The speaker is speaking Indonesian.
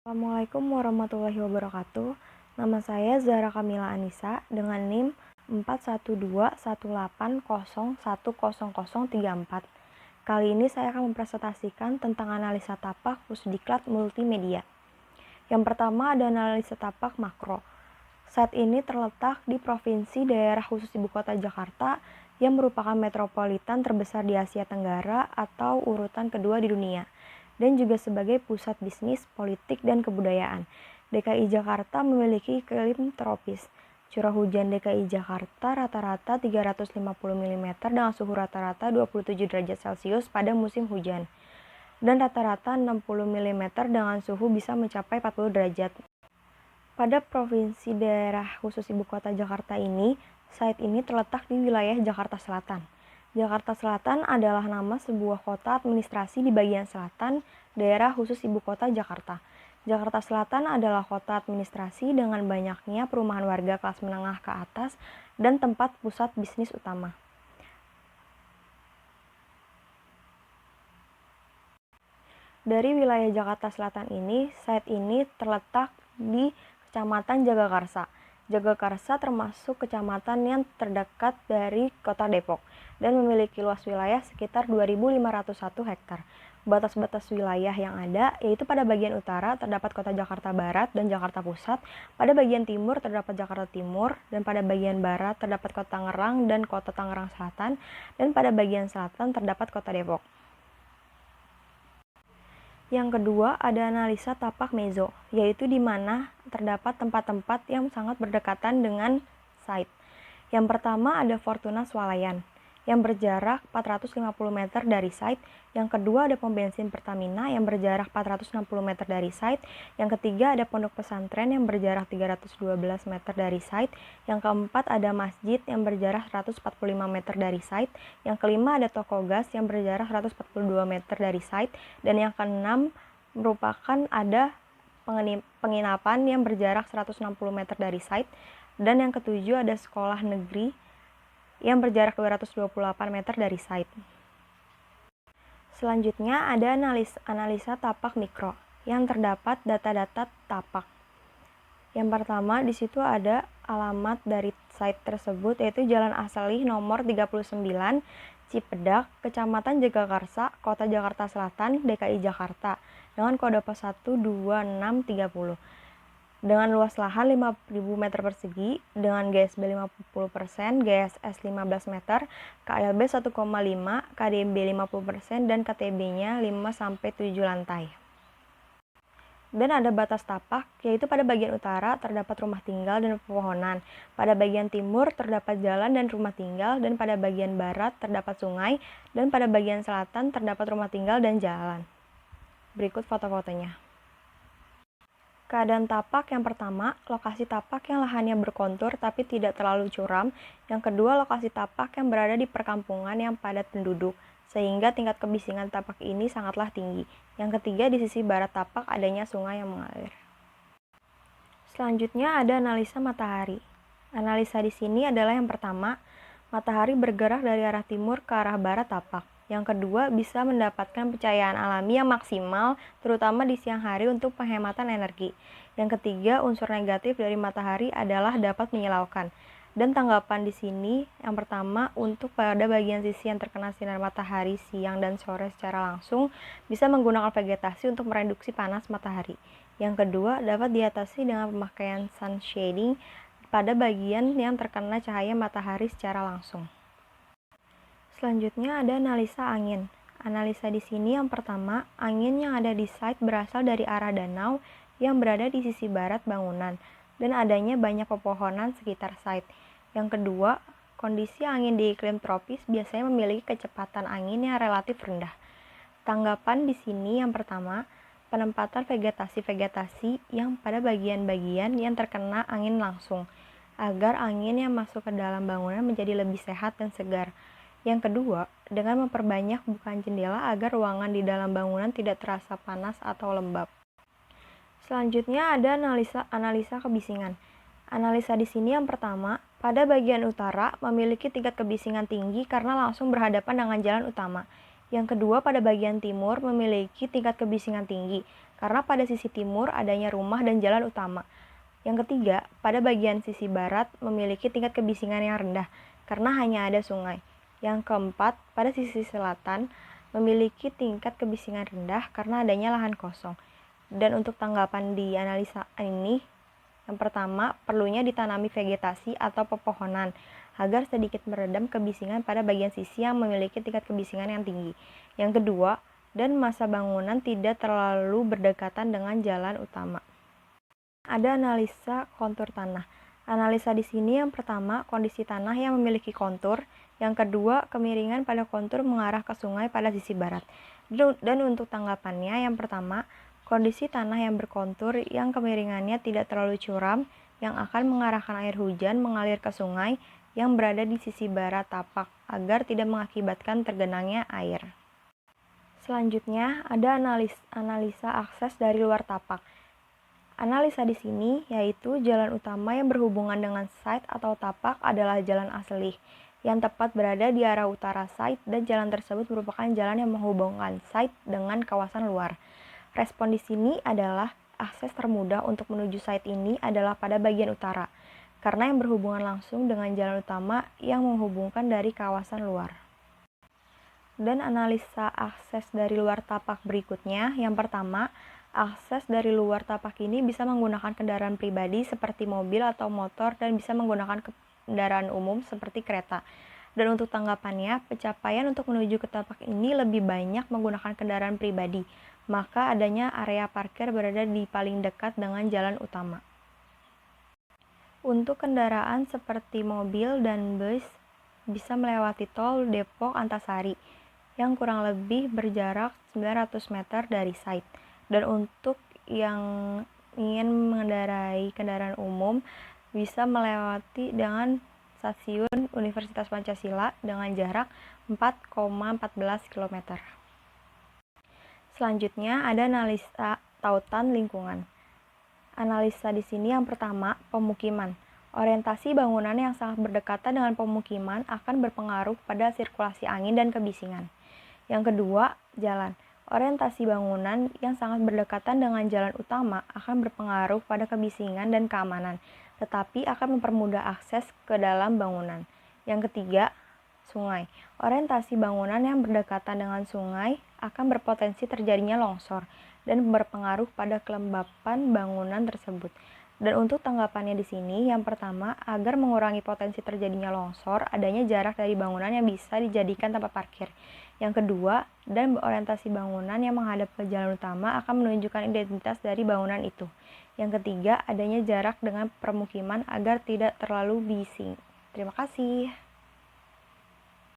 Assalamualaikum warahmatullahi wabarakatuh. Nama saya Zahra Kamila Anissa dengan NIM 412180100034. Kali ini saya akan mempresentasikan tentang analisa tapak Pusdiklat Multimedia. Yang pertama ada analisa tapak makro. Saat ini terletak di Provinsi Daerah Khusus Ibu Kota Jakarta yang merupakan metropolitan terbesar di Asia Tenggara atau urutan kedua di dunia, dan juga sebagai pusat bisnis, politik, dan kebudayaan. DKI Jakarta memiliki iklim tropis. Curah hujan DKI Jakarta rata-rata 350 mm dengan suhu rata-rata 27 derajat Celcius pada musim hujan, dan rata-rata 60 mm dengan suhu bisa mencapai 40 derajat. Pada Provinsi Daerah Khusus Ibu Kota Jakarta ini, site ini terletak di wilayah Jakarta Selatan. Jakarta Selatan adalah nama sebuah kota administrasi di bagian selatan Daerah Khusus Ibu Kota Jakarta. Jakarta Selatan adalah kota administrasi dengan banyaknya perumahan warga kelas menengah ke atas dan tempat pusat bisnis utama. Dari wilayah Jakarta Selatan ini, site ini terletak di Kecamatan Jagakarsa. Jagakarsa termasuk kecamatan yang terdekat dari Kota Depok dan memiliki luas wilayah sekitar 2.501 hektar. Batas-batas wilayah yang ada yaitu pada bagian utara terdapat Kota Jakarta Barat dan Jakarta Pusat, pada bagian timur terdapat Jakarta Timur, dan pada bagian barat terdapat Kota Tangerang dan Kota Tangerang Selatan, dan pada bagian selatan terdapat Kota Depok. Yang kedua ada analisa tapak mezo, yaitu di mana terdapat tempat-tempat yang sangat berdekatan dengan site. Yang pertama ada Fortuna Swalayan, yang berjarak 450 meter dari site. Yang kedua ada pom bensin Pertamina yang berjarak 460 meter dari site. Yang ketiga ada pondok pesantren yang berjarak 312 meter dari site. Yang keempat ada masjid yang berjarak 145 meter dari site. Yang kelima ada toko gas yang berjarak 142 meter dari site. Dan yang keenam merupakan ada penginapan yang berjarak 160 meter dari site. Dan yang ketujuh ada sekolah negeri yang berjarak 228 meter dari site. Selanjutnya ada analisa tapak mikro yang terdapat data-data tapak. Yang pertama di situ ada alamat dari site tersebut yaitu Jalan Asalih nomor 39 Cipedak, Kecamatan Jagakarsa, Kota Jakarta Selatan, DKI Jakarta dengan kode pos 12630. Dengan luas lahan 5.000 meter persegi, dengan GSB 50%, GSS 15 meter, KLB 1,5, KDB 50%, dan KTB-nya 5-7 lantai. Dan ada batas tapak, yaitu pada bagian utara terdapat rumah tinggal dan pepohonan, pada bagian timur terdapat jalan dan rumah tinggal, dan pada bagian barat terdapat sungai, dan pada bagian selatan terdapat rumah tinggal dan jalan. Berikut foto-fotonya. Keadaan tapak yang pertama, lokasi tapak yang lahannya berkontur tapi tidak terlalu curam. Yang kedua, lokasi tapak yang berada di perkampungan yang padat penduduk, sehingga tingkat kebisingan tapak ini sangatlah tinggi. Yang ketiga, di sisi barat tapak adanya sungai yang mengalir. Selanjutnya ada analisa matahari. Analisa di sini adalah yang pertama, matahari bergerak dari arah timur ke arah barat tapak. Yang kedua, bisa mendapatkan pencahayaan alami yang maksimal, terutama di siang hari untuk penghematan energi. Yang ketiga, unsur negatif dari matahari adalah dapat menyilaukan. Dan tanggapan di sini, yang pertama, untuk pada bagian sisi yang terkena sinar matahari siang dan sore secara langsung, bisa menggunakan vegetasi untuk mereduksi panas matahari. Yang kedua, dapat diatasi dengan pemakaian sun shading pada bagian yang terkena cahaya matahari secara langsung. Selanjutnya ada analisa angin. Analisa di sini yang pertama, angin yang ada di site berasal dari arah danau yang berada di sisi barat bangunan dan adanya banyak pepohonan sekitar site. Yang kedua, kondisi angin di iklim tropis biasanya memiliki kecepatan angin yang relatif rendah. Tanggapan di sini yang pertama, penempatan vegetasi-vegetasi yang pada bagian-bagian yang terkena angin langsung, agar angin yang masuk ke dalam bangunan menjadi lebih sehat dan segar. Yang kedua, dengan memperbanyak bukaan jendela agar ruangan di dalam bangunan tidak terasa panas atau lembab. Selanjutnya ada analisa kebisingan. Analisa di sini yang pertama, pada bagian utara memiliki tingkat kebisingan tinggi karena langsung berhadapan dengan jalan utama. Yang kedua, pada bagian timur memiliki tingkat kebisingan tinggi karena pada sisi timur adanya rumah dan jalan utama. Yang ketiga, pada bagian sisi barat memiliki tingkat kebisingan yang rendah, karena hanya ada sungai. Yang keempat, pada sisi selatan memiliki tingkat kebisingan rendah karena adanya lahan kosong. Dan untuk tanggapan di analisa ini, yang pertama, perlunya ditanami vegetasi atau pepohonan agar sedikit meredam kebisingan pada bagian sisi yang memiliki tingkat kebisingan yang tinggi. Yang kedua, dan masa bangunan tidak terlalu berdekatan dengan jalan utama. Ada analisa kontur tanah. Analisa di sini yang pertama, kondisi tanah yang memiliki kontur. Yang kedua, kemiringan pada kontur mengarah ke sungai pada sisi barat. Dan untuk tanggapannya, yang pertama, kondisi tanah yang berkontur yang kemiringannya tidak terlalu curam, yang akan mengarahkan air hujan mengalir ke sungai yang berada di sisi barat tapak, agar tidak mengakibatkan tergenangnya air. Selanjutnya, ada analisa akses dari luar tapak. Analisa di sini yaitu jalan utama yang berhubungan dengan site atau tapak adalah jalan asli yang tepat berada di arah utara site, dan jalan tersebut merupakan jalan yang menghubungkan site dengan kawasan luar. Respon di sini adalah akses termudah untuk menuju site ini adalah pada bagian utara, karena yang berhubungan langsung dengan jalan utama yang menghubungkan dari kawasan luar. Dan analisa akses dari luar tapak berikutnya, yang pertama, akses dari luar tapak ini bisa menggunakan kendaraan pribadi seperti mobil atau motor dan bisa menggunakan kendaraan umum seperti kereta. Dan untuk tanggapannya, pencapaian untuk menuju ke tapak ini lebih banyak menggunakan kendaraan pribadi, maka adanya area parkir berada di paling dekat dengan jalan utama. Untuk kendaraan seperti mobil dan bus bisa melewati tol Depok Antasari yang kurang lebih berjarak 900 meter dari site. Dan untuk yang ingin mengendarai kendaraan umum bisa melewati dengan stasiun Universitas Pancasila dengan jarak 4,14 km. Selanjutnya ada analisa tautan lingkungan. Analisa di sini yang pertama, pemukiman. Orientasi bangunan yang sangat berdekatan dengan pemukiman akan berpengaruh pada sirkulasi angin dan kebisingan. Yang kedua, jalan. Orientasi bangunan yang sangat berdekatan dengan jalan utama akan berpengaruh pada kebisingan dan keamanan, tetapi akan mempermudah akses ke dalam bangunan. Yang ketiga, sungai. Orientasi bangunan yang berdekatan dengan sungai akan berpotensi terjadinya longsor dan berpengaruh pada kelembapan bangunan tersebut. Dan untuk tanggapannya di sini, yang pertama, agar mengurangi potensi terjadinya longsor, adanya jarak dari bangunan yang bisa dijadikan tempat parkir. Yang kedua, dan orientasi bangunan yang menghadap ke jalan utama akan menunjukkan identitas dari bangunan itu. Yang ketiga, adanya jarak dengan permukiman agar tidak terlalu bising. Terima kasih.